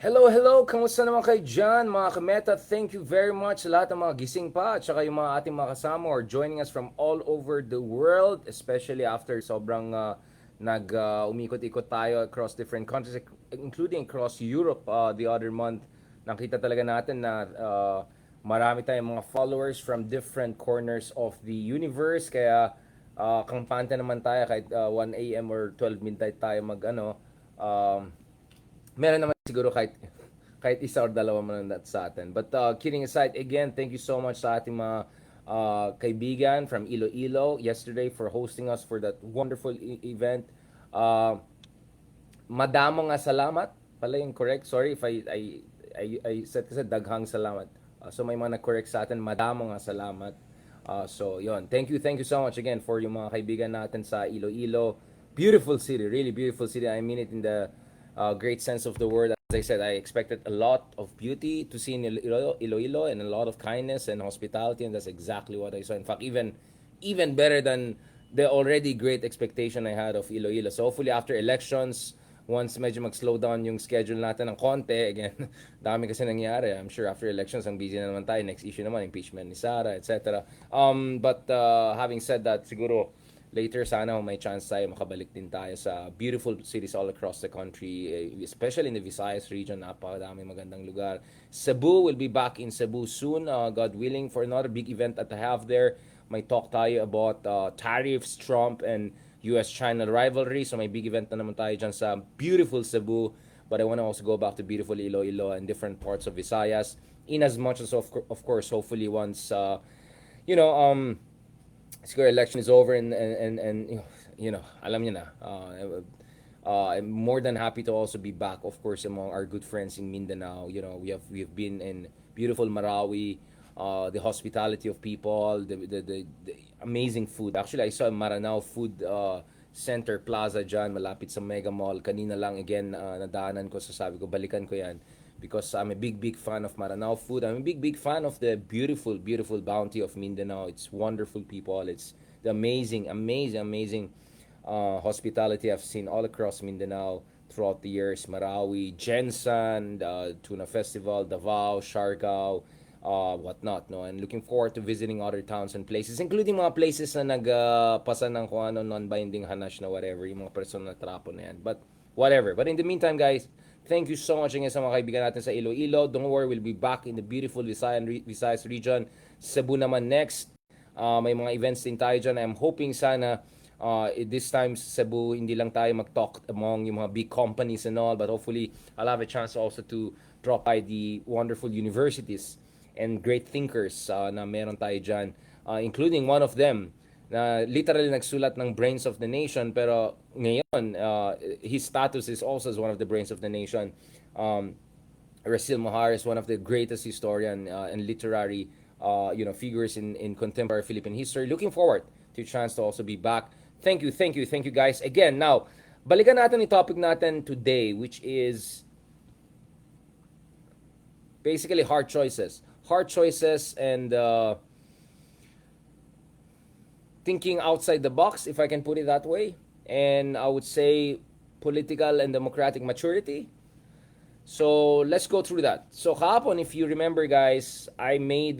Hello, hello! Kamusta naman kayo dyan, mga kameta? Thank you very much sa lahat ng mga gising pa at saka yung mga ating mga kasama or joining us from all over the world, especially after sobrang umikot-ikot tayo across different countries, including across Europe the other month. Nakita talaga natin na marami tayong mga followers from different corners of the universe, kaya kampante naman tayo kahit 1 a.m. or 12 midnight tayo um, meron naman siguro kahit isa or dalawa manunod sa atin. But kidding aside, again, thank you so much sa ating mga kaibigan from Iloilo yesterday for hosting us for that wonderful event. Uh, Madamo nga salamat. Pala yung correct. Sorry if I said kasi daghang salamat. So may mga nag-correct sa atin. Madamo nga salamat. So yon. Thank you so much again for yung mga kaibigan natin sa Iloilo. Beautiful city, really beautiful city. I mean it in the great sense of the word. As I said, I expected a lot of beauty to see in Iloilo and a lot of kindness and hospitality, and that's exactly what I saw. In fact, even better than the already great expectation I had of Iloilo. So hopefully after elections, once medyo mag-slow down yung schedule natin ng konti, again, dami kasi nangyari. I'm sure after elections, ang busy na naman tayo. Next issue naman, impeachment ni Sara, etc. But having said that, siguro, later sana may chance tayo makabalik din tayo sa beautiful cities all across the country, especially in the Visayas region. Napakadami magandang lugar. Cebu will be back in Cebu soon, God willing, for another big event that I have there. May talk tayo about tariffs, Trump, and US-China rivalry. So may big event na naman tayo dyan sa beautiful Cebu. But I want to also go back to beautiful Iloilo and different parts of Visayas. In as much as, of course, hopefully once, you know, siguro election is over and alam niyo na. I'm more than happy to also be back, of course, among our good friends in Mindanao. You know, we've been in beautiful Marawi, the hospitality of people, the amazing food. Actually, I saw a Maranao food center plaza dyan, malapit sa Mega Mall. Kanina lang, again, nadaanan ko, so sabi ko, balikan ko yan. Because I'm a big fan of Maranao food. I'm a big fan of the beautiful bounty of Mindanao. It's wonderful people. It's the amazing hospitality I've seen all across Mindanao throughout the years. Marawi, Jensen, Tuna Festival, Davao, Siargao, whatnot, no? And looking forward to visiting other towns and places, including mga places na nagpasa ng kung ano, non-binding hanash na whatever, yung mga personal na trapo na yan. But whatever. But in the meantime, guys, thank you so much again sa mga kaibigan natin sa Iloilo. Don't worry, we'll be back in the beautiful Visayas region. Cebu naman next. May mga events din tayo dyan. I'm hoping sana this time Cebu, hindi lang tayo mag-talk among yung mga big companies and all, but hopefully I'll have a chance also to drop by the wonderful universities and great thinkers na meron tayo dyan. Including one of them na literally nagsulat ng Brains of the Nation, pero ngayon his status is also as one of the brains of the nation. Rasil Mohar is one of the greatest historian and literary figures in contemporary Philippine history. Looking forward to a chance to also be back. Thank you guys again. Now, balikan natin yung topic natin today, which is basically hard choices and thinking outside the box, if I can put it that way. And I would say political and democratic maturity. So let's go through that. So kahapon, if you remember, guys, I made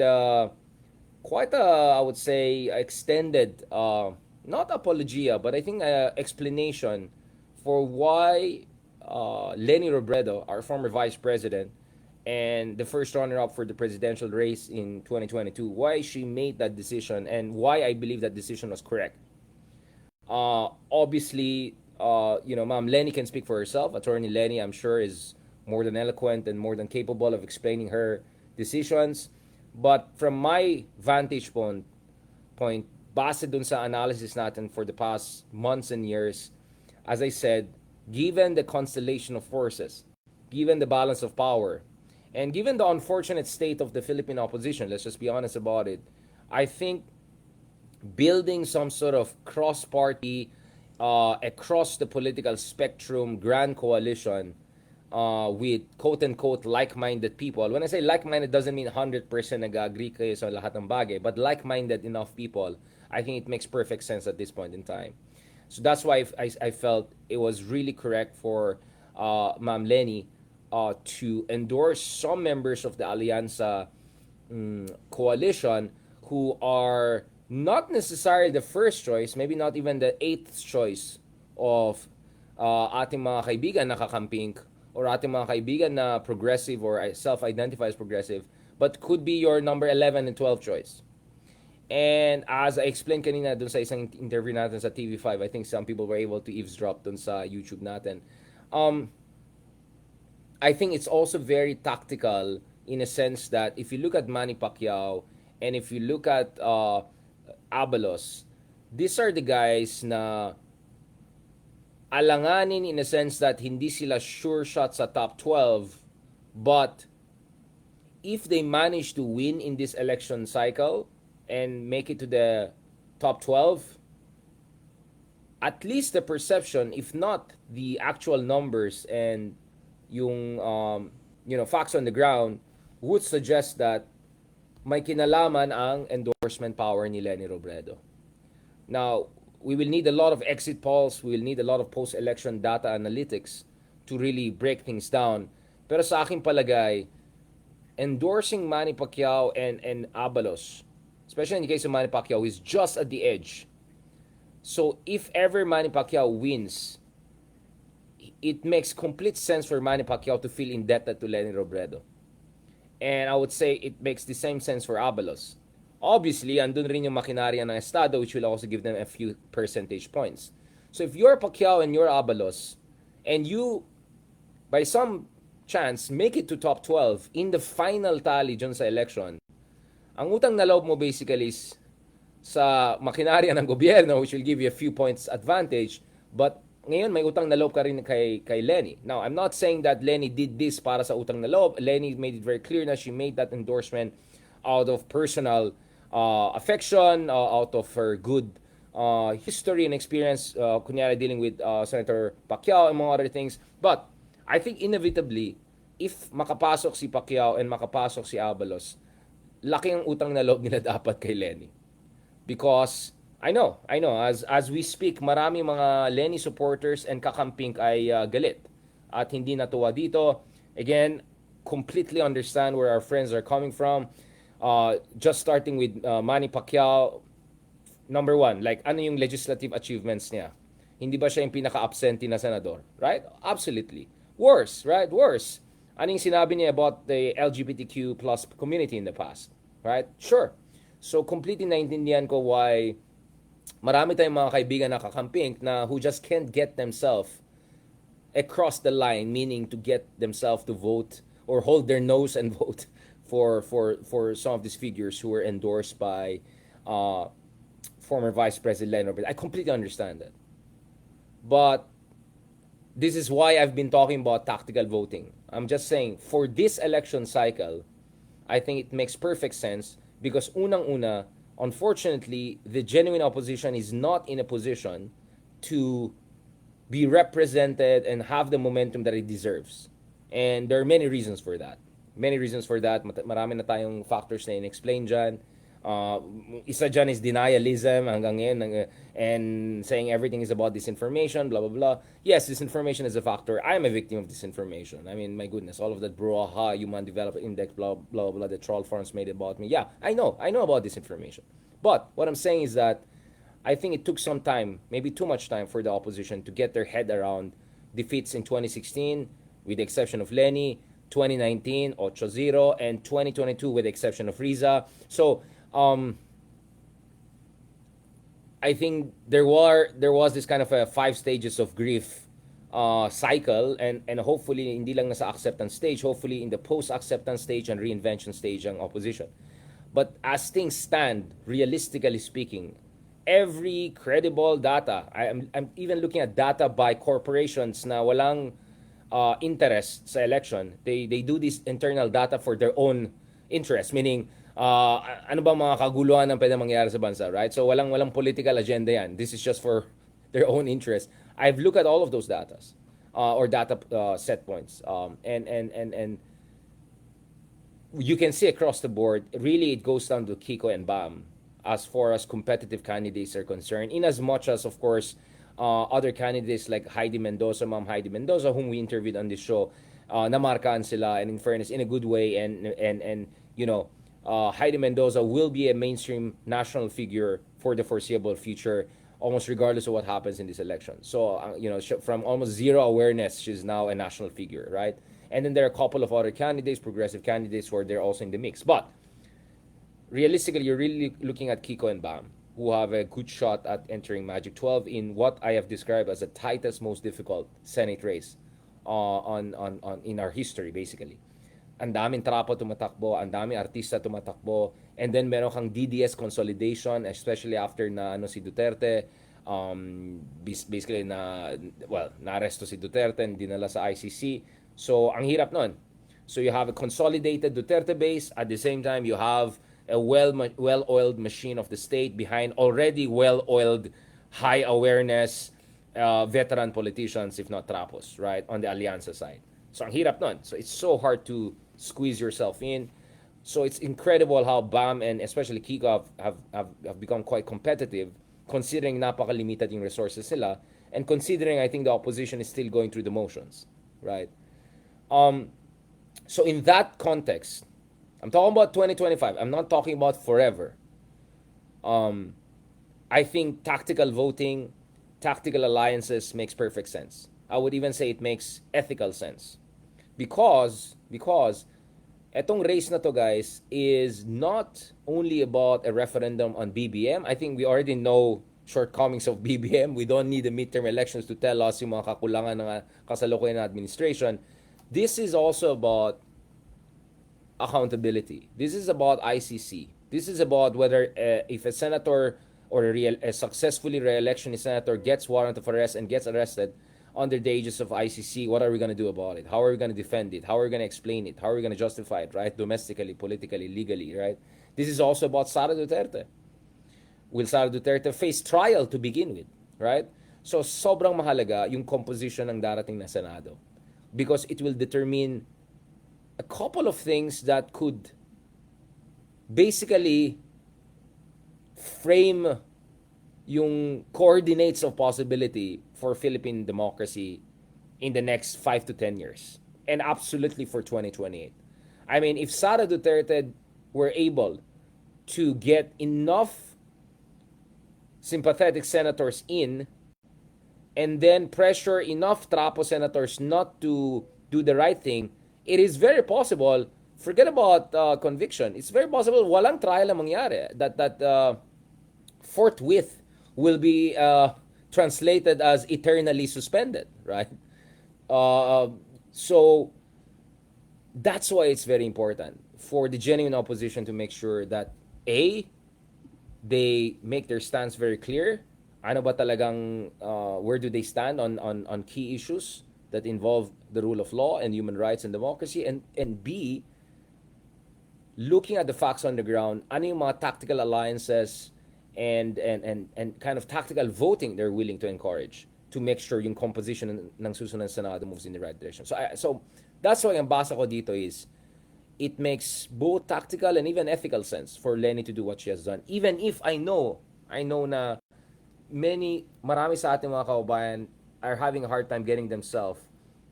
quite a, I would say, extended, not apologia, but I think explanation for why Leni Robredo, our former vice president, and the first runner-up for the presidential race in 2022, why she made that decision and why I believe that decision was correct. Obviously, Ma'am Leni can speak for herself. Attorney Leni, I'm sure, is more than eloquent and more than capable of explaining her decisions. But from my vantage point, base dun sa analysis natin for the past months and years, as I said, given the constellation of forces, given the balance of power, and given the unfortunate state of the Philippine opposition, let's just be honest about it, I think building some sort of cross-party, across the political spectrum, grand coalition with quote-unquote like-minded people. When I say like-minded, doesn't mean 100% nag-agree kayo sa lahat ng bagay, but like-minded enough people, I think it makes perfect sense at this point in time. So that's why I felt it was really correct for Ma'am Leni to endorse some members of the Alianza coalition who are not necessarily the first choice, maybe not even the eighth choice of ating mga kaibigan na kakamping or ating mga kaibigan na progressive or self-identify as progressive, but could be your number 11 and 12 choice. And as I explained kanina dun sa isang interview natin sa TV5, I think some people were able to eavesdrop dun sa YouTube natin. I think it's also very tactical in a sense that if you look at Manny Pacquiao and if you look at Abalos, these are the guys na alanganin in a sense that hindi sila sure shot sa top 12, but if they manage to win in this election cycle and make it to the top 12, at least the perception, if not the actual numbers and yung facts on the ground, would suggest that may kinalaman ang endorsement power ni Leni Robredo. Now, we will need a lot of exit polls, we will need a lot of post-election data analytics to really break things down. Pero sa aking palagay, endorsing Manny Pacquiao and Abalos, especially in the case of Manny Pacquiao, is just at the edge. So if ever Manny Pacquiao wins, it makes complete sense for Manny Pacquiao to feel indebted to Leni Robredo. And I would say it makes the same sense for Abalos. Obviously, andun rin yung makinarya ng Estado, which will also give them a few percentage points. So if you're Pacquiao and you're Abalos, and you, by some chance, make it to top 12 in the final tally dyan sa election, ang utang na loob mo basically is sa makinarya ng gobyerno, which will give you a few points advantage, but ngayon may utang na loob ka rin kay Leni. Now, I'm not saying that Leni did this para sa utang na loob. Leni made it very clear na she made that endorsement out of personal affection, out of her good history and experience, kunyari dealing with Senator Pacquiao and mga other things. But I think inevitably, if makapasok si Pacquiao and makapasok si Abalos, laki ang utang na loob nila dapat kay Leni. Because I know, as we speak, marami mga Leni supporters and kakamping ay galit at hindi natuwa dito. Again, completely understand where our friends are coming from. Just starting with Manny Pacquiao, number one, like ano yung legislative achievements niya? Hindi ba siya yung pinaka-absentee na senador? Right? Absolutely. Worse, right? Worse. Ano yung sinabi niya about the LGBTQ plus community in the past? Right? Sure. So, completely naintindihan ko why marami tayong mga kaibigan na kakamping na who just can't get themselves across the line, meaning to get themselves to vote or hold their nose and vote for some of these figures who were endorsed by former Vice President Lenny. I completely understand that. But this is why I've been talking about tactical voting. I'm just saying, for this election cycle, I think it makes perfect sense because unang-una, unfortunately, the genuine opposition is not in a position to be represented and have the momentum that it deserves. And there are many reasons for that. Marami na tayong factors na in-explain dyan. Isa dyan is denialism hanggang ngayon and saying everything is about disinformation, blah, blah, blah. Yes, disinformation is a factor. I am a victim of disinformation. I mean, my goodness, all of that brouhaha, Human Development Index, blah, blah, blah, the troll forums made about me. Yeah, I know about disinformation. But what I'm saying is that I think it took some time, maybe too much time for the opposition to get their head around defeats in 2016, with the exception of Lenny, 2019, 8-0, and 2022 with the exception of Riza. So, I think there was this kind of a 5 stages of grief cycle, and hopefully hindi lang nasa acceptance stage, hopefully in the post-acceptance stage and reinvention stage ang opposition. But as things stand, realistically speaking, every credible data, I'm even looking at data by corporations na walang interest sa election. They do this internal data for their own interest, meaning ano ba mga kaguluhan ng pwede mangyari sa bansa, right? So walang political agenda yan. This is just for their own interest. I've looked at all of those data or data set points, and you can see across the board, really it goes down to Kiko and Bam as far as competitive candidates are concerned, in as much as, of course, other candidates like Ma'am Heidi Mendoza, whom we interviewed on this show, namarkaan sila, and in fairness, in a good way, and you know, Heidi Mendoza will be a mainstream national figure for the foreseeable future, almost regardless of what happens in this election. So, you know, from almost zero awareness, she's now a national figure, right? And then there are a couple of other candidates, progressive candidates, where they're also in the mix. But realistically, you're really looking at Kiko and Bam, who have a good shot at entering Magic 12 in what I have described as the tightest, most difficult Senate race on in our history, basically. Ang daming trapo tumatakbo, ang daming artista tumatakbo, and then meron kang DDS consolidation, especially after na si Duterte, basically na-aresto si Duterte and dinala sa ICC. So, ang hirap nun. So, you have a consolidated Duterte base, at the same time, you have a well-oiled machine of the state behind already well-oiled, high awareness, veteran politicians, if not trapos, right, on the Alianza side. So, ang hirap nun. So, it's so hard to squeeze yourself in. So, it's incredible how Bam and especially Kiko have become quite competitive, considering napaka-limited yung resources nila, and considering, I think, the opposition is still going through the motions, right? So, in that context, I'm talking about 2025. I'm not talking about forever. I think tactical voting, tactical alliances makes perfect sense. I would even say it makes ethical sense. Because etong race na to, guys, is not only about a referendum on BBM. I think we already know shortcomings of BBM. We don't need the midterm elections to tell us yung mga kakulangan ng kasalukuyan ng administration. This is also about accountability. This is about ICC. This is about whether if a senator or a successfully re-electionist senator gets warrant of arrest and gets arrested under the aegis of ICC, what are we going to do about it? How are we going to defend it? How are we going to explain it? How are we going to justify it, right? Domestically, politically, legally, right? This is also about Sara Duterte. Will Sara Duterte face trial to begin with, right? So, sobrang mahalaga yung composition ng darating na Senado, because it will determine a couple of things that could basically frame yung coordinates of possibility for Philippine democracy in the next 5 to 10 years, and absolutely for 2028. I mean, if Sara Duterte were able to get enough sympathetic senators in, and then pressure enough trapo senators not to do the right thing, it is very possible, forget about conviction, it's very possible walang trial ang mangyari, that forthwith will be translated as eternally suspended, right? So that's why it's very important for the genuine opposition to make sure that A, they make their stance very clear. Ano ba talagang, where do they stand on key issues that involve the rule of law and human rights and democracy, and B, looking at the facts on the ground, ano yung mga tactical alliances and kind of tactical voting they're willing to encourage to make sure yung composition ng susunod na Senado moves in the right direction. So that's why ang basa ko dito is it makes both tactical and even ethical sense for Leni to do what she has done. Even if I know na marami sa ating mga kababayan are having a hard time getting themselves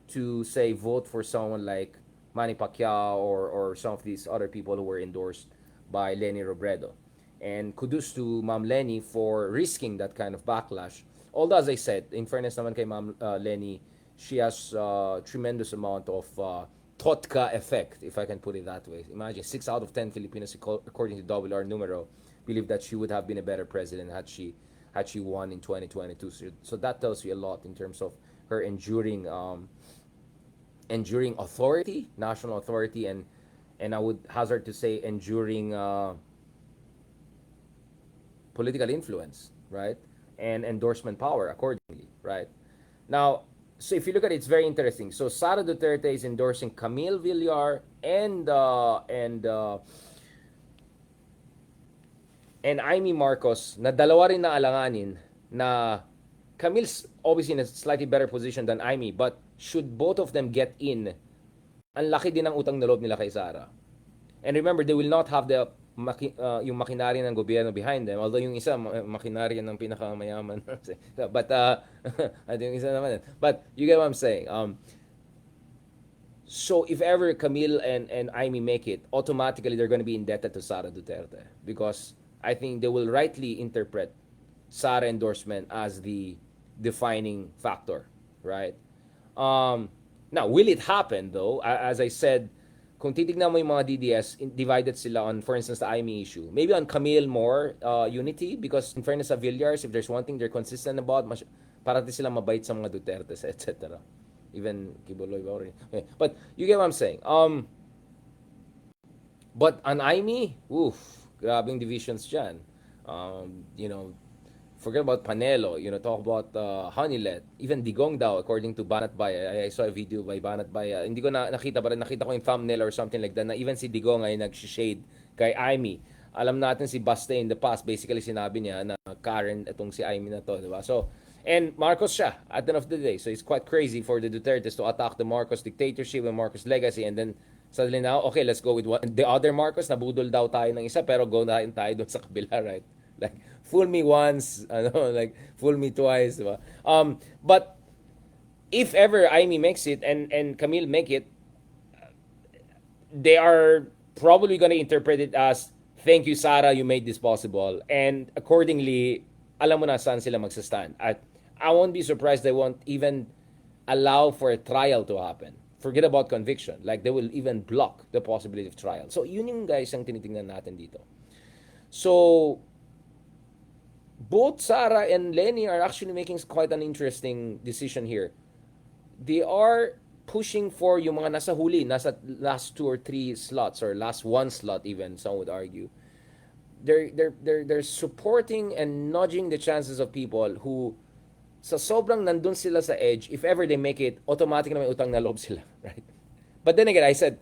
to say vote for someone like Manny Pacquiao or some of these other people who were endorsed by Leni Robredo. And kudos to Ma'am Leni for risking that kind of backlash. Although, as I said, in fairness naman kay Ma'am Leni, she has tremendous amount of Totka effect, if I can put it that way. Imagine 6 out of 10 Filipinos, according to WR Numero, believe that she would have been a better president had she won in 2022. So that tells you a lot in terms of her enduring authority, national authority, and I would hazard to say enduring political influence, right? And endorsement power accordingly, right? Now, so if you look at it, it's very interesting. So Sara Duterte is endorsing Camille Villar and Amy Marcos, na dalawa rin na alanganin, na Camille's obviously in a slightly better position than Amy, but should both of them get in, ang laki din ng utang na loob nila kay Sara. And remember, they will not have the yung makinarya ng gobyerno behind them, although yung isa makinarya ng pinakamayaman. But yung isa naman, but you get what I'm saying. So if ever Camille and Amy make it, automatically they're going to be indebted to Sara Duterte because I think they will rightly interpret Sara endorsement as the defining factor, right? Now, will it happen though? As I said, kung titignan mo yung mga DDS, divided sila on, for instance, the IME issue. Maybe on Camille more unity because in fairness sa Villiers, if there's one thing they're consistent about, parati sila mabait sa mga Dutertes, etc. Even Kibuloy already. Okay. But you get what I'm saying. But on IME, oof, grabing divisions dyan. You know, forget about Panelo, you know, talk about Honeylet, even Digong daw, according to Banat Bay. I saw a video by Banat Bay. Hindi ko nakita, but nakita ko yung thumbnail or something like that, na even si Digong ay nag-shade kay Amy. Alam natin si Baste in the past, basically sinabi niya na Karen itong si Amy na to, di ba? So, and Marcos siya, at the end of the day. So, it's quite crazy for the Dutertes to attack the Marcos dictatorship and Marcos legacy, and then suddenly now, okay, let's go with the other Marcos, nabudol daw tayo ng isa, pero go na tayo doon sa kabila, right? Like, fool me once, like, fool me twice, diba? But, if ever Amy makes it and Camille make it, they are probably going to interpret it as, thank you, Sarah, you made this possible. And accordingly, alam mo na saan sila magsastand. At I won't be surprised they won't even allow for a trial to happen. Forget about conviction. Like, they will even block the possibility of trial. So, yun yung guys ang tinitingnan natin dito. So, both Sarah and Lenny are actually making quite an interesting decision here. They are pushing for yung mga nasa huli, nasa last 2 or 3 slots, or last 1 slot even, some would argue. They're supporting and nudging the chances of people who sa sobrang nandun sila sa edge, if ever they make it, automatic na may utang na loob sila, right? But then again, I said,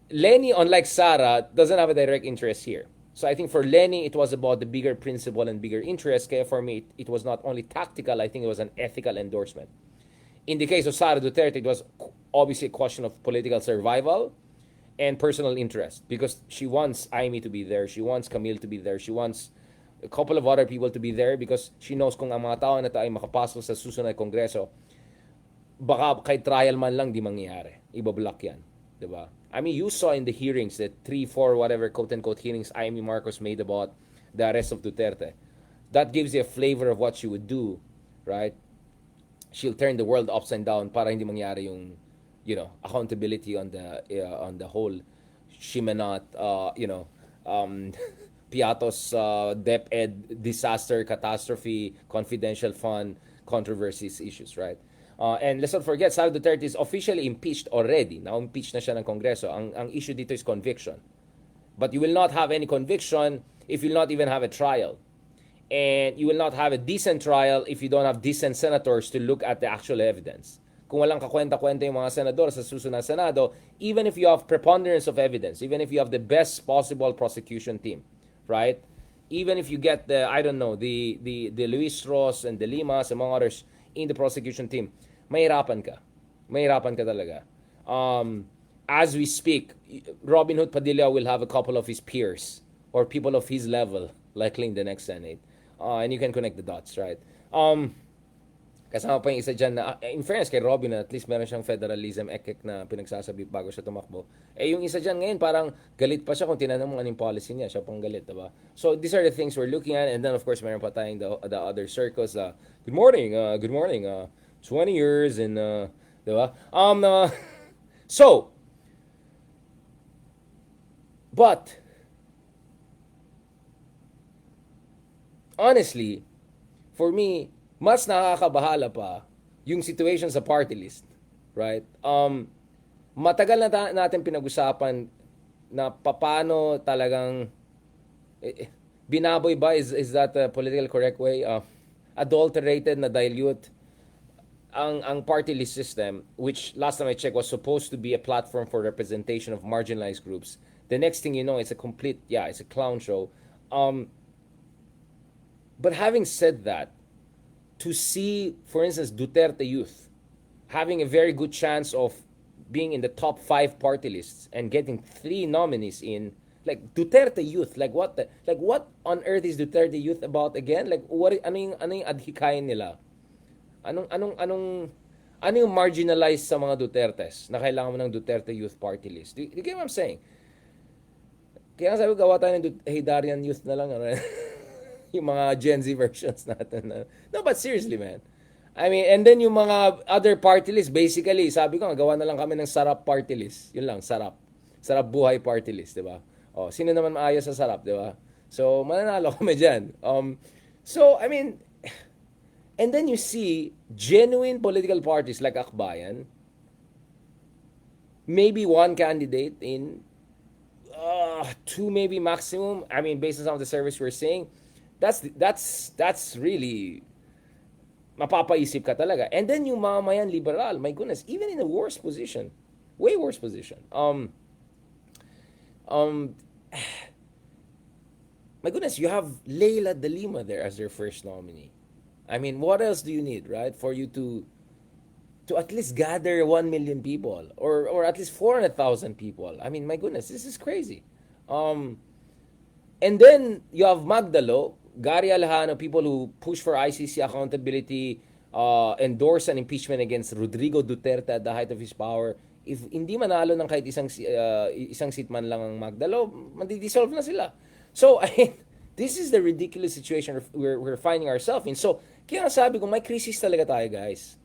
Lenny, unlike Sarah, doesn't have a direct interest here. So I think for Lenny, it was about the bigger principle and bigger interest. Kaya for me, it was not only tactical, I think it was an ethical endorsement. In the case of Sara Duterte, it was obviously a question of political survival and personal interest because she wants Amy to be there, she wants Camille to be there, she wants a couple of other people to be there because she knows kung ang mga tao na ito ay makapasok sa susunod na kongreso, baka kay trial man lang di mangyayari. Ibablock yan. Diba? I mean, you saw in the hearings, that 3, 4, whatever, quote-unquote hearings Amy Marcos made about the arrest of Duterte. That gives you a flavor of what she would do, right? She'll turn the world upside down para hindi mangyari yung, you know, accountability on the whole Shimenot, Piatos, DepEd, disaster, catastrophe, confidential fund, controversies, issues, right? And let's not forget, Sara Duterte is officially impeached already. Now, impeached na siya ng Kongreso. Ang issue dito is conviction. But you will not have any conviction if you will not even have a trial. And you will not have a decent trial if you don't have decent senators to look at the actual evidence. Kung walang kakwenta-kwenta yung mga senador sa susunod na Senado, even if you have preponderance of evidence, even if you have the best possible prosecution team, right? Even if you get the, I don't know, the Luis Ross and the Limas, among others, in the prosecution team, mahirapan ka. Mahirapan ka talaga. As we speak, Robin Hood Padilla will have a couple of his peers or people of his level likely in the next Senate. And you can connect the dots, right? Kasama pa yung isa dyan na, in fairness kay Robin, at least meron siyang federalism ekek na pinagsasabi bago siya tumakbo. Yung isa dyan ngayon, parang galit pa siya kung tinanong mo anong policy niya. Siya pang galit, diba? So, these are the things we're looking at. And then, of course, meron pa tayong the other circles. Good morning, 20 years, and, diba? So, but, honestly, for me, mas nakakabahala pa yung situation sa party list, right? Matagal na natin pinag-usapan na paano talagang binaboy ba, is that a political correct way? Adulterated na dilute ang party list system, which last time I checked was supposed to be a platform for representation of marginalized groups. The next thing you know, it's a complete, it's a clown show. But having said that, to see, for instance, Duterte Youth having a very good chance of being in the top 5 party lists and getting 3 nominees in, like Duterte Youth, like what on earth is Duterte Youth about again? Like what ano yung adhikain nila? Anong ano yung marginalized sa mga Dutertes na kailangan mo ng Duterte Youth Party List? Do you get what I'm saying? Kaya nga sabi ko, gawa tayo ng Haydarian Youth na lang. Ano? Yung mga Gen Z versions natin. No, but seriously, man. I mean, and then yung mga other party list, basically, sabi ko, gawa na lang kami ng Sarap Party List. Yun lang, Sarap. Sarap Buhay Party List, di ba? O, sino naman maayos sa Sarap, di ba? So, mananalo kami dyan. So, I mean, and then you see genuine political parties like Akbayan, maybe one candidate in two maybe maximum. I mean, based on some of the surveys we're seeing, that's really mapapaisip ka talaga. And then yung mamayan liberal, my goodness, even in a worse position, way worse position. My goodness, you have Leila de Lima there as their first nominee. I mean, what else do you need, right, for you to at least gather 1 million people or at least 400,000 people? I mean, my goodness, this is crazy. And then you have Magdalo, Gary Alejano, people who push for ICC accountability, endorse an impeachment against Rodrigo Duterte at the height of his power. If hindi manalo ng kahit isang seat man lang ang Magdalo, madi-dissolve na sila. So, I mean, this is the ridiculous situation we're finding ourselves in. So, kaya sabi ko, may crisis talaga tayo, guys.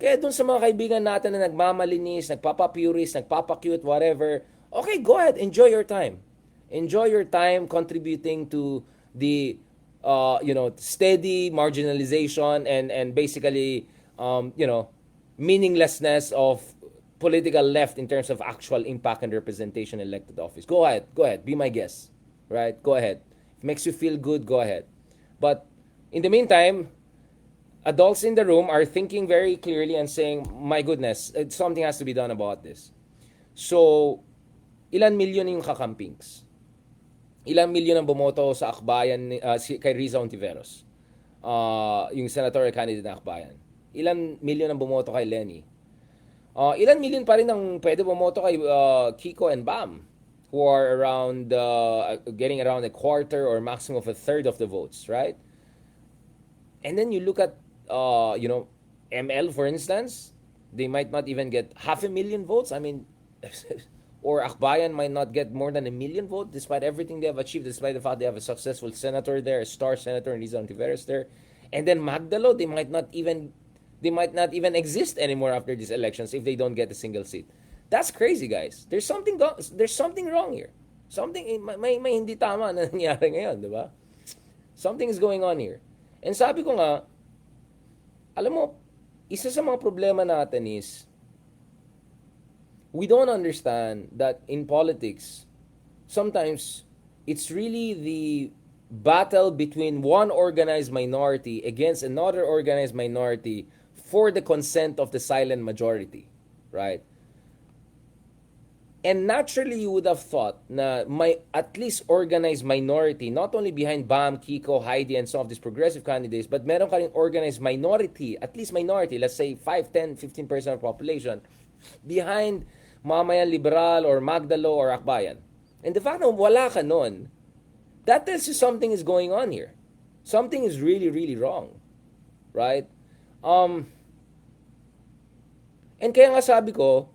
Kaya dun sa mga kaibigan natin na nagmamalinis, nagpapapurist, nagpapacute, whatever, okay, go ahead, enjoy your time. Enjoy your time contributing to the steady marginalization and basically meaninglessness of political left in terms of actual impact and representation in elected office. Go ahead, be my guest, right? Go ahead. If it makes you feel good, go ahead. But in the meantime, adults in the room are thinking very clearly and saying, my goodness, something has to be done about this. So, ilan milyon yung kakampings? Ilang milyon ang bumoto sa Akbayan kay Riza Ontiveros? Yung senatorial candidate na Akbayan. Ilan milyon ang bumoto kay Lenny? Ilan milyon pa rin ang pwede bumoto kay Kiko and Bam, who are around getting around a quarter or maximum of a third of the votes, right? And then you look at ML, for instance, they might not even get 500,000 votes. I mean, or Akbayan might not get more than 1 million votes, despite everything they have achieved, despite the fact they have a successful senator there, a star senator, and Riza Ontiveros there. And then Magdalo, they might not even exist anymore after these elections if they don't get a single seat. That's crazy, guys. There's something wrong here. May hindi tama na nangyari ngayon, di ba? Something is going on here. And sabi ko nga, alam mo, isa sa mga problema natin is we don't understand that in politics, sometimes it's really the battle between one organized minority against another organized minority for the consent of the silent majority, right? And naturally, you would have thought na may at least organized minority, not only behind Bam, Kiko, Heidi, and some of these progressive candidates, but meron ka rin organized minority, at least minority, let's say 5, 10, 15% of population, behind mamayan liberal or Magdalo or Akbayan. And the fact na wala ka nun, that tells you something is going on here. Something is really, really wrong. Right? And kaya nga sabi ko,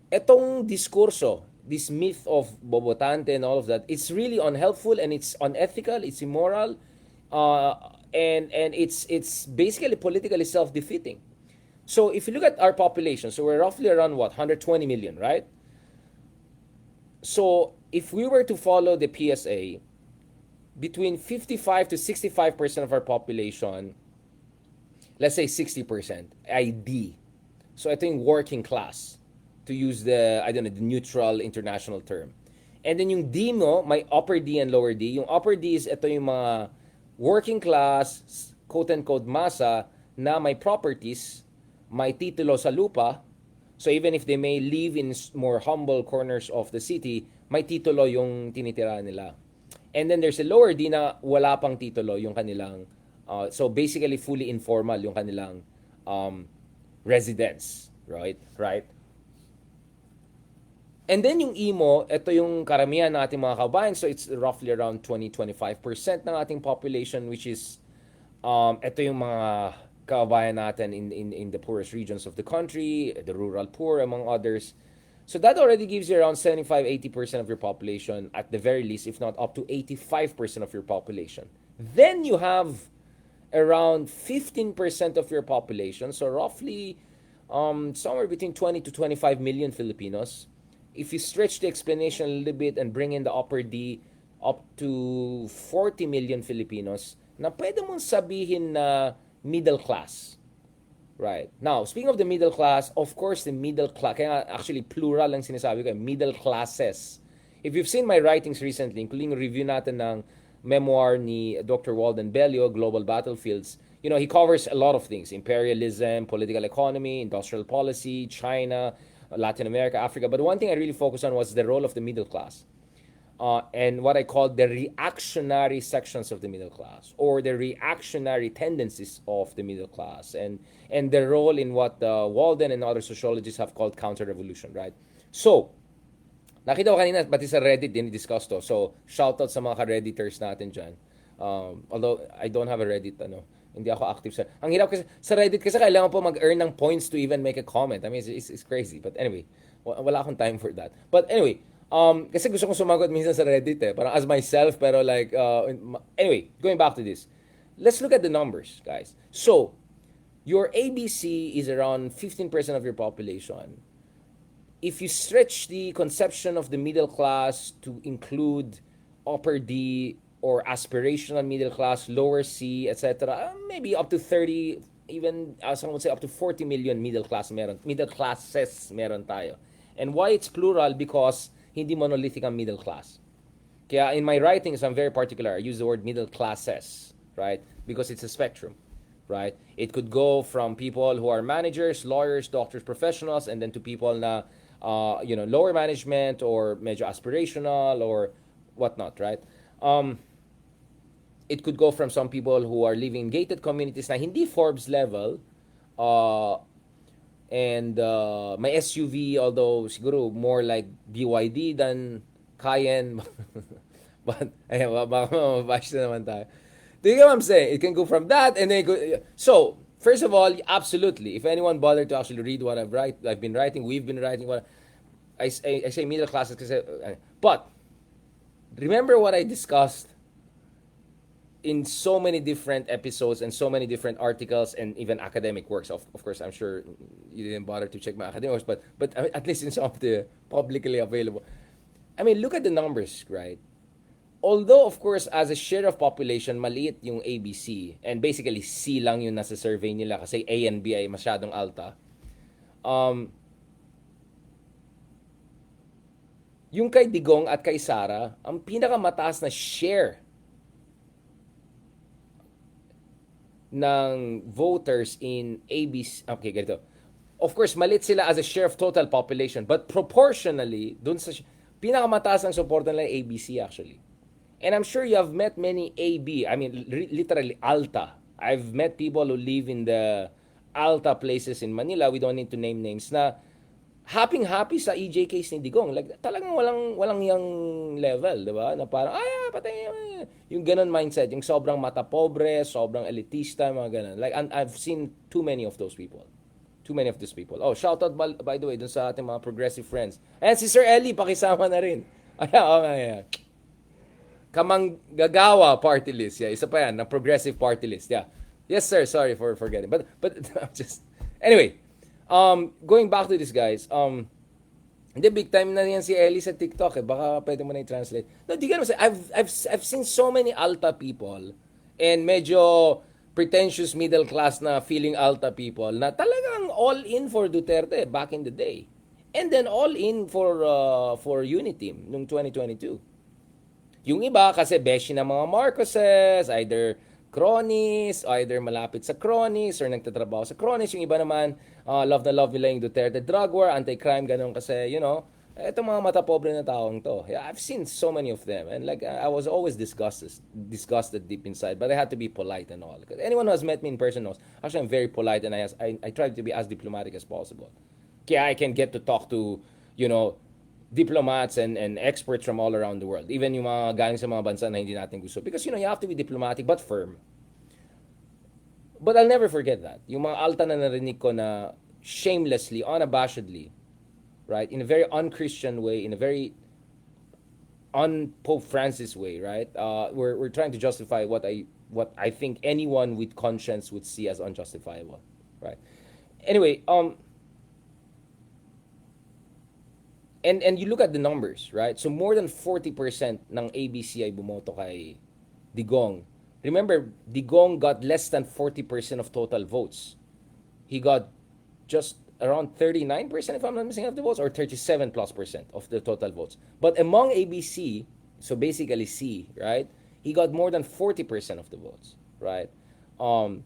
etong diskurso, this myth of Bobotante and all of that, it's really unhelpful and it's unethical, it's immoral, and it's basically politically self-defeating. So if you look at our population, so we're roughly around 120 million, right? So if we were to follow the PSA, between 55 to 65% of our population, let's say 60%, ID. So ito yung working class, to use the neutral international term. And then yung D mo, may upper D and lower D. Yung upper D is ito yung mga working class, quote-unquote masa, na may properties, may titulo sa lupa. So even if they may live in more humble corners of the city, may titulo yung tinitira nila. And then there's a lower D na wala pang titulo yung kanilang, so basically fully informal yung kanilang residence, right? And then yung emo, ito yung karamihan ng ating mga kabayan. So it's roughly around 20-25% ng ating population, which is ito yung mga kababayan natin in the poorest regions of the country, the rural poor, among others. So that already gives you around 75-80% of your population, at the very least, if not up to 85% of your population. Then you have around 15% of your population, so roughly somewhere between 20 to 25 million Filipinos. If you stretch the explanation a little bit and bring in the upper D, up to 40 million Filipinos, na pwede mong sabihin na middle class. Right. Now, speaking of the middle class, of course, the middle class, kaya actually plural lang sinasabi ko, middle classes. If you've seen my writings recently, including review natin ng memoir ni Dr. Walden Bello, Global Battlefields, he covers a lot of things: imperialism, political economy, industrial policy, China, Latin America, Africa. But one thing I really focused on was the role of the middle class. And what I call the reactionary sections of the middle class, or the reactionary tendencies of the middle class, and the role in what Walden and other sociologists have called counterrevolution, right? So, nakita ko kanina, pati sa Reddit din discuss to. So, shoutout sa mga ka-Redditors natin dyan. Although, I don't have a Reddit, hindi ako active sa... Ang hirap kasi sa Reddit, kasi kailangan po mag-earn ng points to even make a comment. I mean, it's crazy. But anyway, wala akong time for that. But anyway, kasi gusto kong sumagot minsan sa Reddit parang as myself, pero like, anyway, going back to this. Let's look at the numbers, guys. So, your ABC is around 15% of your population. If you stretch the conception of the middle class to include upper D or aspirational middle class, lower C, etc., maybe up to 30, even some would say up to 40 million middle classes meron tayo. And why it's plural? Because hindi monolithic ang middle class. Kaya in my writings, I'm very particular. I use the word middle classes, right? Because it's a spectrum, right? It could go from people who are managers, lawyers, doctors, professionals, and then to people na, lower management or medyo aspirational or whatnot, right? It could go from some people who are living in gated communities na hindi Forbes level, and may SUV, although siguro more like BYD than Cayenne. But ayan, baka mabash na naman tayo. Do you get what I'm saying? It can go from that and then so first of all, absolutely, if anyone bothered to actually read what I've been writing, we've been writing, what I say middle classes kasi, but remember what I discussed in so many different episodes and so many different articles and even academic works. Of course, I'm sure you didn't bother to check my academic works, but at least in some of the publicly available. I mean, look at the numbers, right? Although, of course, as a share of population, maliit yung ABC, and basically C lang yung nasa survey nila kasi A and B ay masyadong alta. Yung kay Digong at kay Sara, ang pinakamataas na share ng voters in ABC. Okay, ganito. Of course, malit sila as a share of total population, but proportionally, dun sa pinakamataas ang suporta nila ABC actually. And I'm sure you have met many AB, I mean, literally Alta. I've met people who live in the Alta places in Manila, we don't need to name names, na happy sa EJ case ni Digong. Like, talagang walang yung level, di ba? Na parang, patay, yung ganun mindset, yung sobrang mata pobre, sobrang elitista, mga ganun. Like, and I've seen too many of those people. Oh, shout out by the way dun sa ating mga progressive friends. Ayan, si Sir Ellie, pakisama na rin. Ayan. Kamang Gagawa party list. Yeah, isa pa yan, na progressive party list. Yeah. Yes, sir. Sorry for forgetting. But just anyway, going back to this, guys. Hindi, big time na yan si Ellie sa TikTok Baka pwede mo na i-translate. No, di ka naman say, I've seen so many alta people and medyo pretentious middle class na feeling alta people na talagang all in for Duterte back in the day. And then all in for Uniteam nung 2022. Yung iba kasi beshi ng mga Marcoses, either cronies, either malapit sa cronies or nagtatrabaho sa cronies. Yung iba naman, love nila yung Duterte drug war, anti-crime, ganun kasi, etong mga mata pobre na taong to. Yeah, I've seen so many of them. And like, I was always disgusted deep inside. But I had to be polite and all. Because anyone who has met me in person knows, actually I'm very polite and I try to be as diplomatic as possible. Kaya I can get to talk to, diplomats and experts from all around the world. Even yung mga galing sa mga bansa na hindi natin gusto. Because, you have to be diplomatic but firm. But I'll never forget that. Yung mga alta na narinig ko na shamelessly, unabashedly, right? In a very un-Christian way, in a very un-Pope Francis way, right? We're trying to justify what I think anyone with conscience would see as unjustifiable, right? Anyway, and you look at the numbers, right? So more than 40% ng ABC ay bumoto kay Digong. Remember, Digong got less than 40% of total votes. He got just around 39%, if I'm not mistaken, of the votes, or 37 plus percent of the total votes. But among ABC, so basically C, right? He got more than 40% of the votes, right? And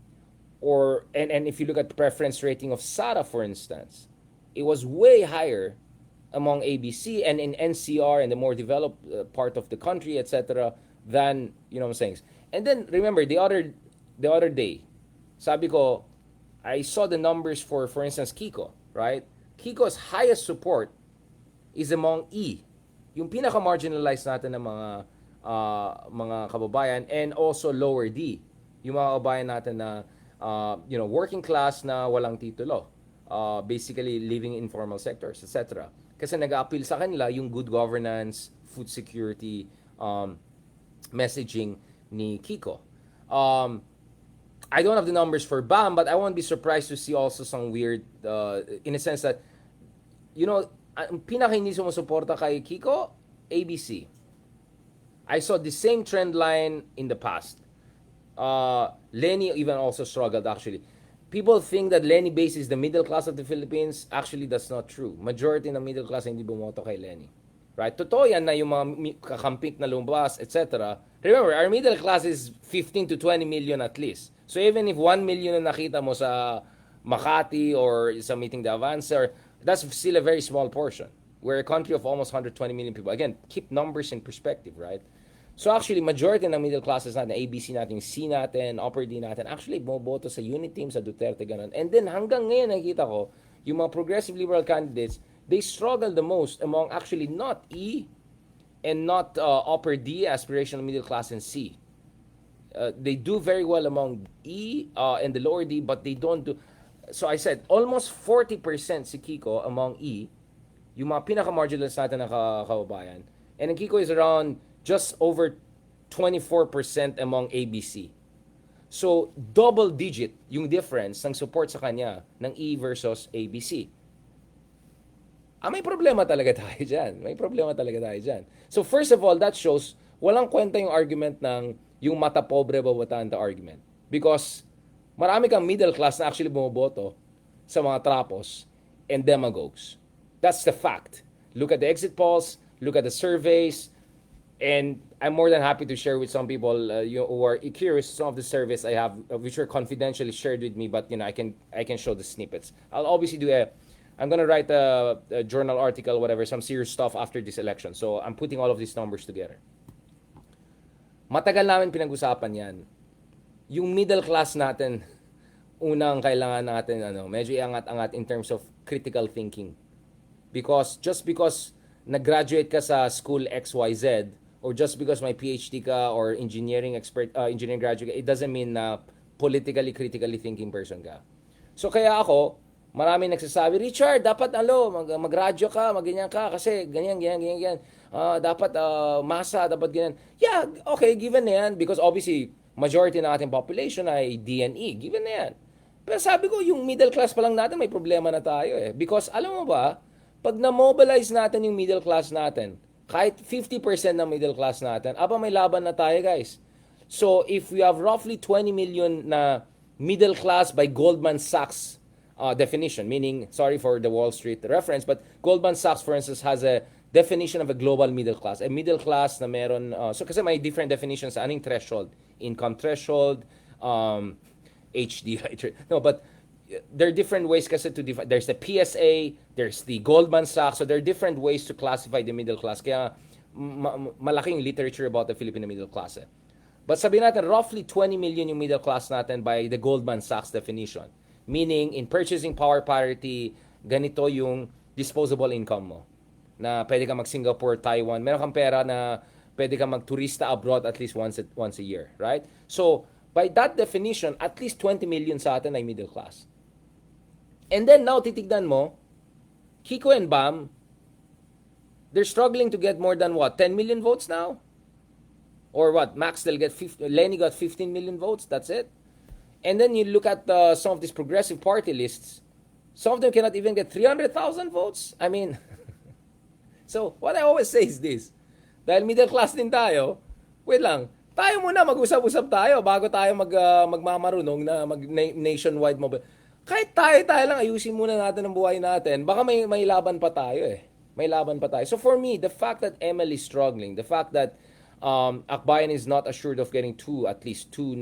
if you look at the preference rating of Sara, for instance, it was way higher among ABC and in NCR and the more developed part of the country, etc., than, you know what I'm saying. And then remember the other day, sabi ko, I saw the numbers for instance, Kiko, right? Kiko's highest support is among E, yung pinaka-marginalized natin ng mga kababayan, and also lower D, yung mga kababayan natin na working class na walang titulo, basically living in informal sectors, etc. Kasi nag-a-appeal sa kanila yung good governance, food security, messaging ni Kiko. I don't have the numbers for BAM, but I won't be surprised to see also some weird, in a sense that, ang pinaka hindi sumusuporta kay Kiko, ABC. I saw the same trend line in the past. Lenny even also struggled, actually. People think that Lenny base is the middle class of the Philippines. Actually, that's not true. Majority ng middle class hindi bumoto kay Lenny. Right? Totoo yan na yung mga kakampik na lumabas, etc. Remember, our middle class is 15 to 20 million at least. So even if 1 million na nakita mo sa Makati or sa Meeting the Avancer, that's still a very small portion. We're a country of almost 120 million people. Again, keep numbers in perspective, right? So actually, majority ng middle classes natin, ABC natin, C natin, upper D natin, actually, bumoboto sa unit team, sa Duterte, ganun. And then hanggang ngayon, nakikita ko, yung mga progressive liberal candidates, they struggle the most among actually not E and not upper D, aspirational middle class, and C. They do very well among E and the lower D, but they don't do. So I said, almost 40% si Kiko among E, yung mga pinaka-marginalized natin na kababayan. And ang Kiko is around just over 24% among ABC. So, double digit yung difference ng support sa kanya ng E versus ABC. May problema talaga tayo dyan. May problema talaga tayo dyan. So, first of all, that shows walang kwenta yung argument ng yung mata pobre babataan the argument. Because marami kang middle class na actually bumoboto sa mga trapos and demagogues. That's the fact. Look at the exit polls, look at the surveys, and I'm more than happy to share with some people who are curious some of the surveys I have, which are confidentially shared with me, but I can show the snippets. I'll obviously I'm gonna write a journal article, whatever, some serious stuff after this election. So I'm putting all of these numbers together. Matagal namin pinag-usapan yan. Yung middle class natin, unang kailangan natin, medyo iangat-angat in terms of critical thinking. Just because nag-graduate ka sa school XYZ, or just because may PhD ka or engineering graduate ka, it doesn't mean na critically thinking person ka. So kaya ako, marami nagsasabi, Richard, dapat mag-radyo ka, mag-ganyan ka, kasi ganyan. Dapat masa, dapat ganyan. Yeah, okay, given na yan, because obviously, majority ng ating population ay D&E, given na yan. Pero sabi ko, yung middle class pa lang natin, may problema na tayo eh. Because alam mo ba, pag na-mobilize natin yung middle class natin, kahit 50% ng middle class natin, may laban na tayo, guys. So, if we have roughly 20 million na middle class by Goldman Sachs definition, meaning, sorry for the Wall Street reference, but Goldman Sachs, for instance, has a definition of a global middle class. A middle class na meron, so kasi may different definitions sa anong threshold. Income threshold, HD, right? No, but there are different ways kasi to define. There's the PSA, there's the Goldman Sachs, so there are different ways to classify the middle class. Kaya malaking literature about the Filipino middle class. But sabihin natin, roughly 20 million yung middle class natin by the Goldman Sachs definition. Meaning, in purchasing power parity, ganito yung disposable income mo. Na pwede ka mag-Singapore, Taiwan. Meron kang pera na pwede ka mag-turista abroad at least once a year, right? So, By that definition, at least 20 million sa atin ay middle class. And then now, titignan mo, Kiko and Bam, they're struggling to get more than what, 10 million votes now? Or what, Max, they'll get 50, Lenny got 15 million votes, that's it. And then you look at some of these progressive party lists, some of them cannot even get 300,000 votes. I mean, so what I always say is this, dahil middle class din tayo, wait lang, tayo muna mag-usap-usap tayo bago tayo magmamarunong na nationwide mobile. Kahit tayo lang ayusin muna natin ang buhay natin, baka may laban pa tayo eh. May laban pa tayo. So for me, the fact that Emily is struggling, the fact that Akbayan is not assured of getting at least two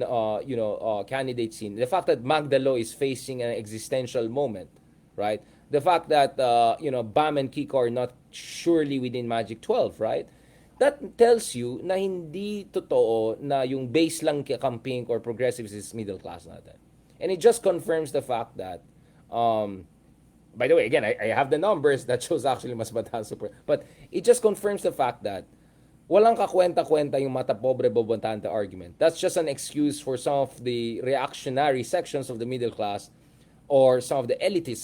candidates in, the fact that Magdalo is facing an existential moment, right? The fact that Bam and Kiko are not surely within Magic 12, right? That tells you na hindi totoo na yung base lang camping or progressives is middle class natin. And it just confirms the fact that by the way, again, I have the numbers that shows actually mas mataas super. But it just confirms the fact that walang kakwenta-kwenta yung mata pobre bobantante argument. That's just an excuse for some of the reactionary sections of the middle class or some of the elitist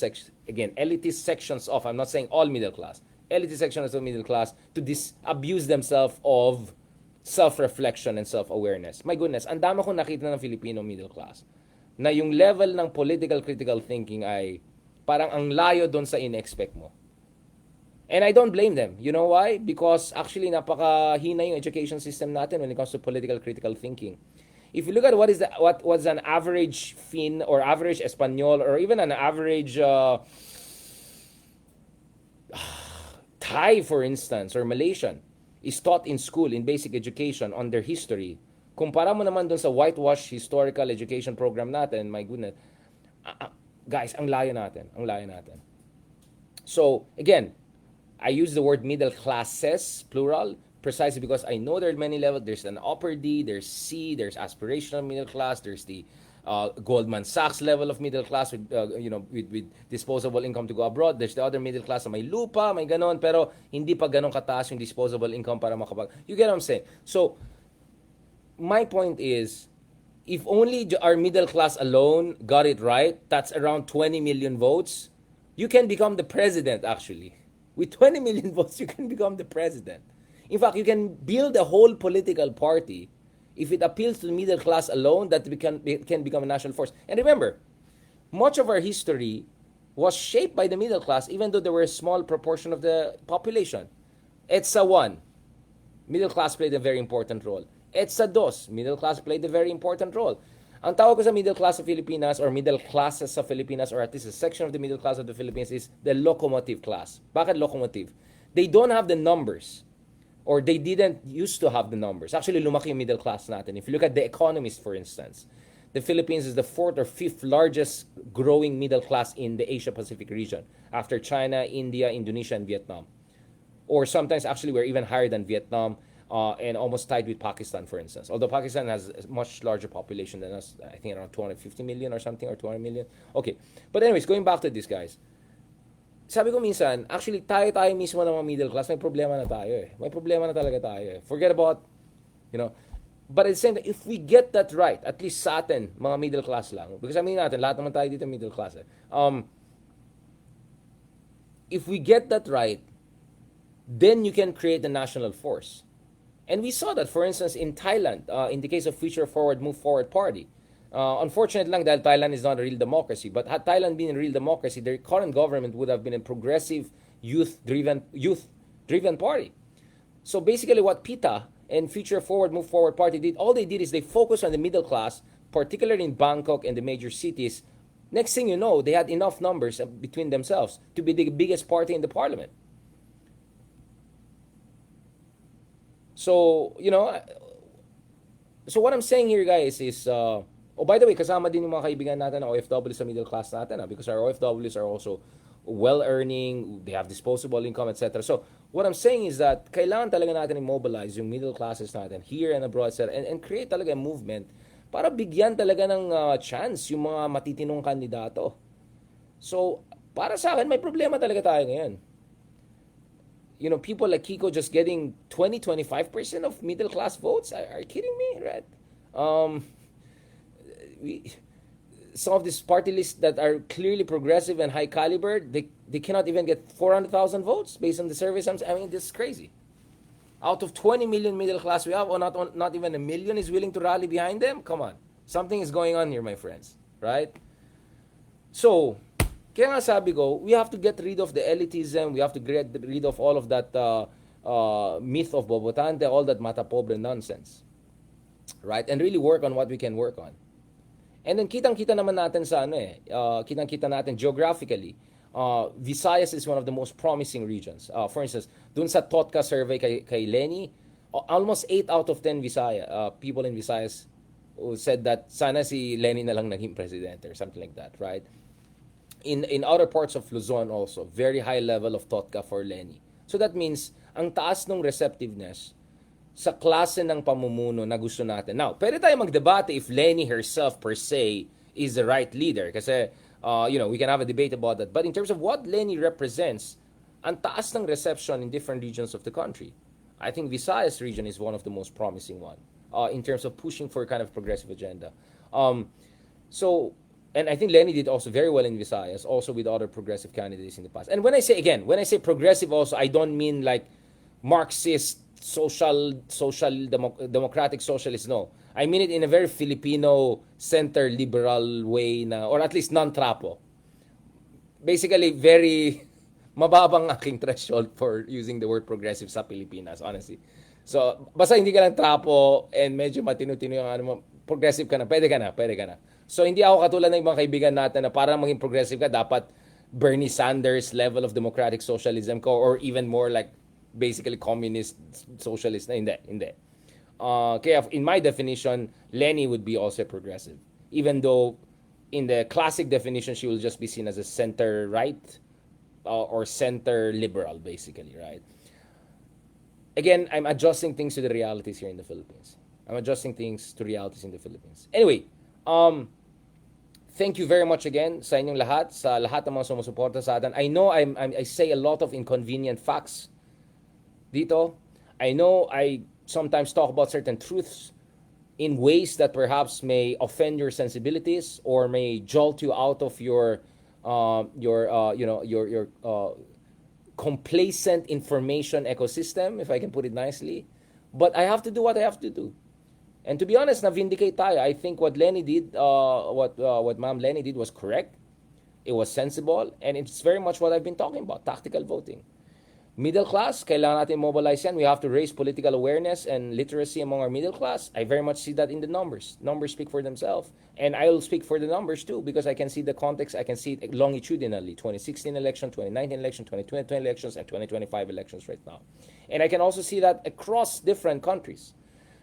sections of, I'm not saying all middle class, elitist sections of the middle class to abuse themselves of self-reflection and self-awareness. My goodness, ang dami kong nakita ng Filipino middle class na yung level ng political critical thinking ay parang ang layo doon sa in-expect mo. And I don't blame them. You know why? Because actually napakahina yung education system natin when it comes to political critical thinking. If you look at what's an average Fin or average Espanyol or even an average Thai, for instance, or Malaysian is taught in school in basic education on their history. Kumpara mo naman doon sa whitewash historical education program natin, my goodness. Guys, ang layo natin. So, again, I use the word middle classes, plural, precisely because I know there are many levels. There's an upper D, there's C, there's aspirational middle class, there's the Goldman Sachs level of middle class with disposable income to go abroad. There's the other middle class na may lupa, may ganon, pero hindi pa ganon kataas yung disposable income para makapag... You get what I'm saying? So, my point is, if only our middle class alone got it right, that's around 20 million votes, you can become the president, actually. With 20 million votes, you can become the president. In fact, you can build a whole political party if it appeals to the middle class alone, that it can become a national force. And remember, much of our history was shaped by the middle class, even though there were a small proportion of the population. EDSA 1, middle class played a very important role. EDSA 2, middle class played a very important role. Ang tawag ko sa middle class of Filipinas or middle classes sa Filipinas or at least a section of the middle class of the Philippines is the locomotive class. Bakit locomotive? They don't have the numbers or they didn't used to have the numbers. Actually, lumaki yung middle class natin. If you look at The Economist, for instance, the Philippines is the 4th or 5th largest growing middle class in the Asia-Pacific region after China, India, Indonesia, and Vietnam. Or sometimes actually we're even higher than Vietnam. And almost tied with Pakistan, for instance. Although Pakistan has a much larger population than us, I think around 250 million or something, or 200 million. Okay. But anyways, going back to this, guys. Sabi ko minsan, actually, tayo mismo ng mga middle class, may problema na tayo eh. May problema na talaga tayo eh. Forget about, but at the same time, if we get that right, at least sa atin, mga middle class lang, because sabihin natin, lahat naman tayo dito middle class eh. If we get that right, then you can create a national force. And we saw that, for instance, in Thailand, in the case of Future Forward, Move Forward Party. Unfortunately lang dahil Thailand is not a real democracy, but had Thailand been a real democracy, their current government would have been a progressive, youth-driven party. So basically what PITA and Future Forward, Move Forward Party did, all they did is they focused on the middle class, particularly in Bangkok and the major cities. Next thing you know, they had enough numbers between themselves to be the biggest party in the parliament. So, so what I'm saying here, guys, is, by the way, kasama din yung mga kaibigan natin na OFW sa middle class natin, because our OFWs are also well-earning, they have disposable income, etc. So, what I'm saying is that kailangan talaga natin i-mobilize yung middle classes natin here and abroad, etc. And create talaga a movement para bigyan talaga ng chance yung mga matitinong kandidato. So, para sa akin, may problema talaga tayo ngayon. People like Kiko just getting 20-25% of middle class votes. Are you kidding me, right? some of these party lists that are clearly progressive and high caliber, they cannot even get 400,000 votes based on the surveys. I mean, this is crazy. Out of 20 million middle class we have, or not even a million is willing to rally behind them? Come on. Something is going on here, my friends. Right? So, kaya nga sabi ko, we have to get rid of the elitism. We have to get rid of all of that myth of Bobotante, all that mata pobre nonsense. Right? And really work on what we can work on. And then kitang-kita naman natin sa kitang-kita natin geographically. Visayas is one of the most promising regions. For instance, dun sa TOTCA survey kay Leni, almost 8 out of 10 people in Visayas who said that sana si Lenny na lang naging presidente or something like that, right? In other parts of Luzon also, very high level of TOTCA for Lenny. So that means, ang taas ng receptiveness sa klase ng pamumuno na gusto natin. Now, pwede tayo magdebate if Leni herself per se is the right leader. Kasi, we can have a debate about that. But in terms of what Leni represents, ang taas ng reception in different regions of the country. I think Visayas region is one of the most promising one in terms of pushing for a kind of progressive agenda. And I think Lenny did also very well in Visayas, also with other progressive candidates in the past. And when I say progressive also, I don't mean like Marxist, democratic socialist, no. I mean it in a very Filipino center liberal way or at least non-trapo. Basically, very mababang aking threshold for using the word progressive sa Pilipinas, honestly. So, basta hindi ka lang trapo and medyo matino-tino yung progressive ka na, pwede ka na. So, hindi ako katulad ng mga kaibigan natin na para maging progressive ka, dapat Bernie Sanders level of democratic socialism ko or even more like basically communist socialist na. Hindi. Kaya in my definition, Leni would be also progressive. Even though in the classic definition, she will just be seen as a center-right or center-liberal, basically, right? Again, I'm adjusting things to the realities here in the Philippines. Anyway, thank you very much again sa inyong lahat, sa lahat ng mga sumusuporta sa atin. I know I say a lot of inconvenient facts dito. I know I sometimes talk about certain truths in ways that perhaps may offend your sensibilities or may jolt you out of your complacent information ecosystem, if I can put it nicely. But I have to do what I have to do. And to be honest, na-vindicate tayo. I think what Lenny did, what Ma'am Leni did was correct. It was sensible, and it's very much what I've been talking about, tactical voting. Middle class, kailangan natin mobilize yan. We have to raise political awareness and literacy among our middle class. I very much see that in the numbers. Numbers speak for themselves. And I will speak for the numbers too, because I can see the context, I can see it longitudinally. 2016 election, 2019 election, 2020 elections, and 2025 elections right now. And I can also see that across different countries.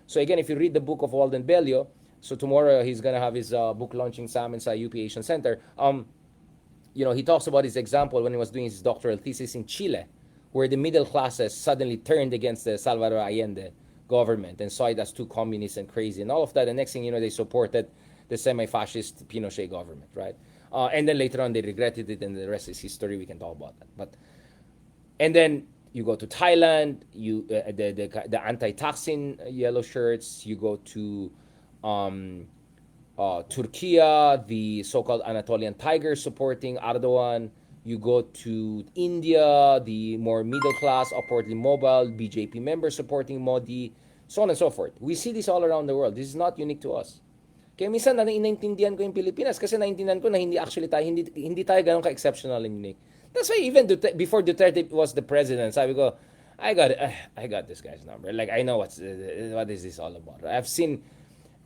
So again, if you read the book of Walden Bello, so tomorrow he's going to have his book launching sa UP Asian Center. He talks about his example when he was doing his doctoral thesis in Chile, where the middle classes suddenly turned against the Salvador Allende government and saw it as too communist and crazy and all of that. And next thing you know, they supported the semi-fascist Pinochet government, right? And then later on, they regretted it, and the rest is history. We can talk about that. And then you go to Thailand, the anti-Thaksin yellow shirts. You go to Turkey, the so-called Anatolian Tigers supporting Erdogan. You go to India, the more middle class, upwardly mobile, BJP members supporting Modi, so on and so forth. We see this all around the world. This is not unique to us. Kaya minsan naintindihan ko yung Pilipinas kasi naintindihan ko na hindi tayo ganun ka-exceptional and unique. That's why even before Duterte was the president, sabi ko, I got this guy's number. Like, I know what is this all about. I've seen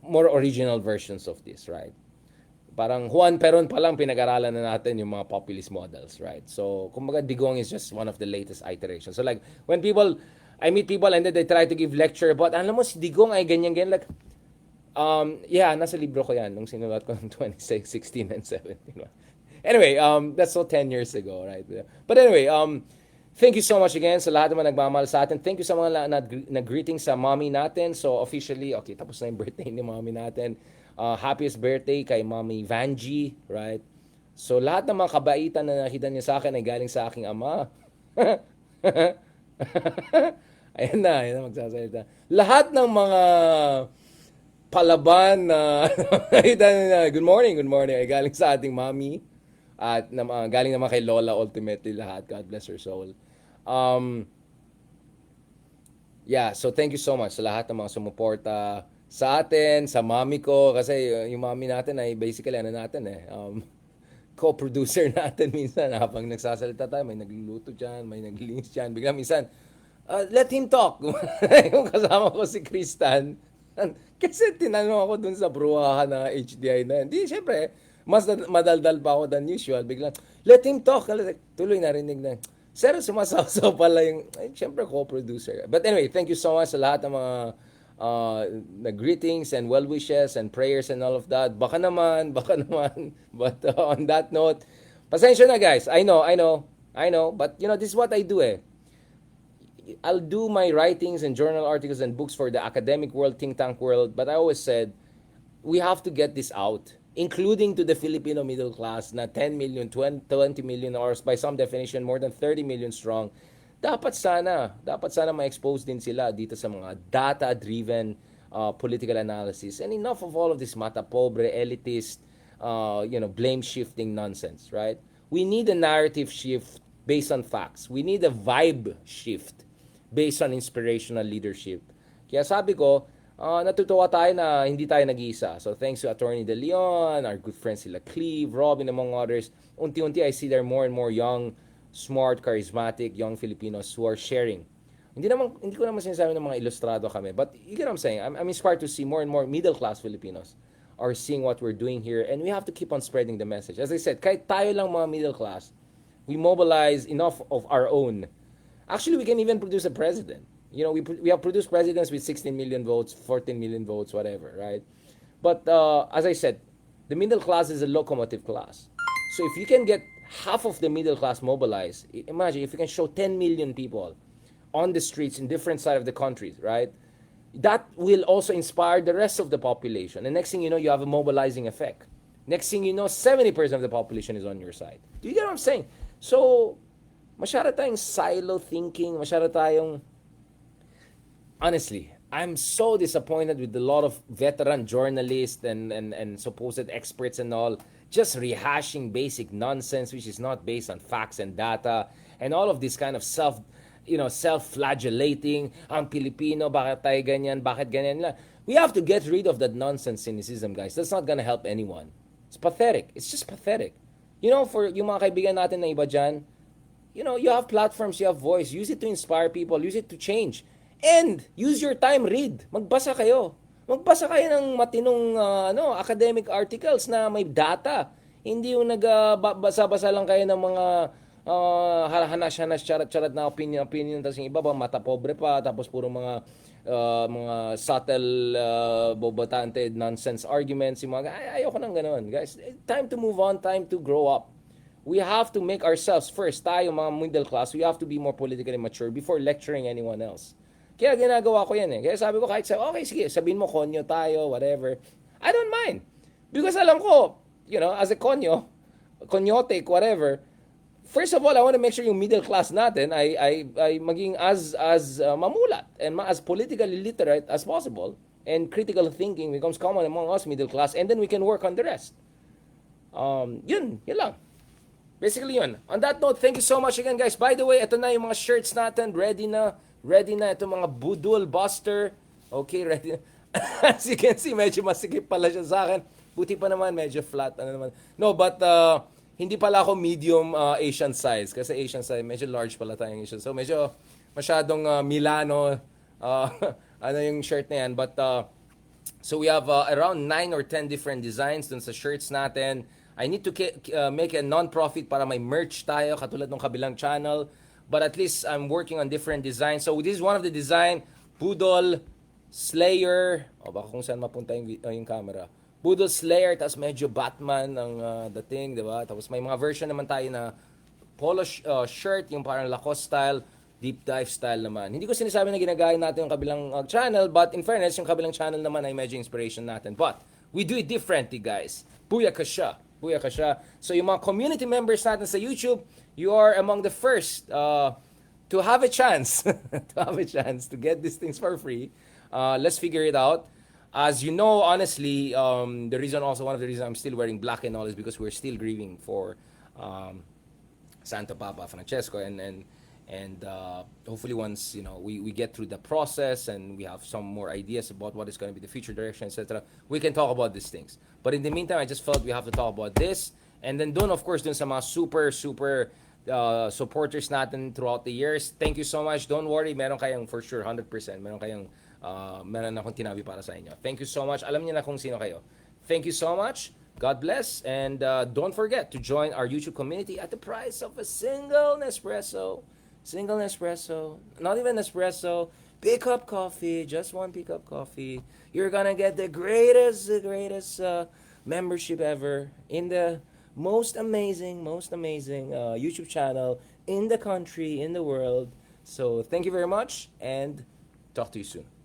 more original versions of this, right? Parang Juan Peron pa lang pinag-aralan na natin yung mga populist models, right? So, kumbaga, Digong is just one of the latest iterations. So, like, when I meet people and then they try to give lecture about, alam mo, si Digong ay ganyan, like, nasa libro ko yan, nung sinulat ko ng 2016 and 17. Anyway, that's so 10 years ago, right? But anyway, thank you so much again sa lahat naman nagmamahal sa atin. Thank you sa mga nag-greeting sa mommy natin. So, officially, okay, tapos na yung birthday ni mommy natin. Happiest birthday kay Mommy Vanji, right? So, lahat ng mga kabaitan na nakita niya sa akin ay galing sa aking ama. Ayan na magsasalita. Lahat ng mga palaban na good morning, good morning. Ay galing sa ating mami at galing naman kay Lola ultimately lahat. God bless her soul. Um, yeah, so thank you so much sa lahat ng mga sumuporta sa atin, sa mami ko kasi yung mami natin ay basically ano natin co-producer natin minsan habang nagsasalita tayo, may nagluluto dyan, may naglilinis dyan, bigla minsan let him talk. Yung kasama ko si Kristan, kasi tinanong ako dun sa bruhahan na HDI na. Hindi, syempre, mas madaldal pa ako than usual. Biglang, let him talk. Tuloy narinig na, sir, sumasaw pala yung, syempre, co-producer. But anyway, thank you so much sa lahat ng mga na greetings and well wishes and prayers and all of that. Baka naman. But on that note, pasensya na guys. I know. But this is what I do I'll do my writings and journal articles and books for the academic world, think tank world, but I always said, we have to get this out, including to the Filipino middle class na 10 million, 20 million, or by some definition, more than 30 million strong. Dapat sana ma-expose din sila dito sa mga data-driven political analysis. And enough of all of this mata pobre, elitist, blame-shifting nonsense, right? We need a narrative shift based on facts. We need a vibe shift based on inspirational leadership. Kaya sabi ko, natutuwa tayo na hindi tayo nag-iisa. So thanks to Attorney De Leon, our good friends sila Cleve, Robin, among others, unti-unti I see there more and more young, smart, charismatic, young Filipinos who are sharing. Hindi ko naman sinasabi ng mga ilustrado kami, but you get what I'm saying? I'm inspired to see more and more middle-class Filipinos are seeing what we're doing here, and we have to keep on spreading the message. As I said, kahit tayo lang mga middle class, we mobilize enough of our own. Actually, we can even produce a president. We have produced presidents with 16 million votes, 14 million votes, whatever, right? But as I said, the middle class is a locomotive class. So if you can get half of the middle class mobilized, imagine if you can show 10 million people on the streets in different sides of the country, right? That will also inspire the rest of the population. And next thing you know, you have a mobilizing effect. Next thing you know, 70% of the population is on your side. Do you get what I'm saying? So, masyado tayong silo thinking, honestly, I'm so disappointed with a lot of veteran journalists and supposed experts and all, just rehashing basic nonsense which is not based on facts and data, and all of this kind of self-flagellating, ang Pilipino, bakit tayo ganyan, bakit ganyan lang. We have to get rid of that nonsense cynicism, guys. That's not gonna help anyone. It's pathetic. It's just pathetic. For yung mga kaibigan natin na iba dyan, you have platforms, you have voice. Use it to inspire people. Use it to change. And use your time, read. Magbasa kayo. Magbasa kayo ng matinong academic articles na may data. Hindi yung nagbasa-basa lang kayo ng mga hanas-hanas, charat-charat na opinion. Tapos yung iba ba, mata pobre pa. Tapos puro mga subtle, bobatante, nonsense arguments. Ayoko nang ganoon, guys. Time to move on, time to grow up. We have to make ourselves first, tayo mga middle class, we have to be more politically mature before lecturing anyone else. Kaya ginagawa ko yan Kaya sabi ko kahit okay, sige, sabihin mo konyo tayo, whatever. I don't mind. Because alam ko, as a konyote, whatever, first of all, I want to make sure yung middle class natin ay maging as mamulat and as politically literate as possible, and critical thinking becomes common among us middle class, and then we can work on the rest. Yun lang. Basically yun. On that note, thank you so much again, guys. By the way, ito na yung mga shirts natin. Ready na. Ito mga budol buster. Okay, ready na. As you can see, medyo masikip pala siya sa akin. Buti pa naman, medyo flat. No, but hindi pala ako medium Asian size. Kasi Asian size, medyo large pala tayong Asian. So medyo masyadong Milano. Yung shirt na yan. But so we have around 9 or 10 different designs dun sa shirts natin. I need to make a non-profit para may merch tayo, katulad ng kabilang channel. But at least I'm working on different designs. So this is one of the design, Budol Slayer. Baka kung saan mapunta yung camera. Budol Slayer, tapos medyo Batman ang dating, diba? Tapos may mga version naman tayo na polo shirt, yung parang Lacoste style, deep dive style naman. Hindi ko sinasabi na ginagaya natin yung kabilang channel, but in fairness, yung kabilang channel naman ay medyo inspiration natin. But we do it differently, guys. Booyaka siya. So yung mga community members natin sa YouTube, you are among the first to have a chance to get these things for free. Let's figure it out. As you know, honestly, the reason also one of the reasons I'm still wearing black and all is because we're still grieving for um, Santo Papa Francesco, and hopefully once we get through the process and we have some more ideas about what is going to be the future direction, etc., we can talk about these things. But in the meantime, I just felt we have to talk about this, and then dun of course dun sa mga super supporters natin throughout the years. Thank you so much. Don't worry, meron kayong for sure 100%. Meron akong tinabi para sa inyo. Thank you so much. Alam niyo na kung sino kayo. Thank you so much. God bless. And don't forget to join our YouTube community at the price of a single Nespresso. Single Nespresso. Not even Nespresso. Pick up coffee. Just one pick up coffee. You're gonna get the greatest membership ever in the most amazing YouTube channel in the country, in the world. So thank you very much, and talk to you soon.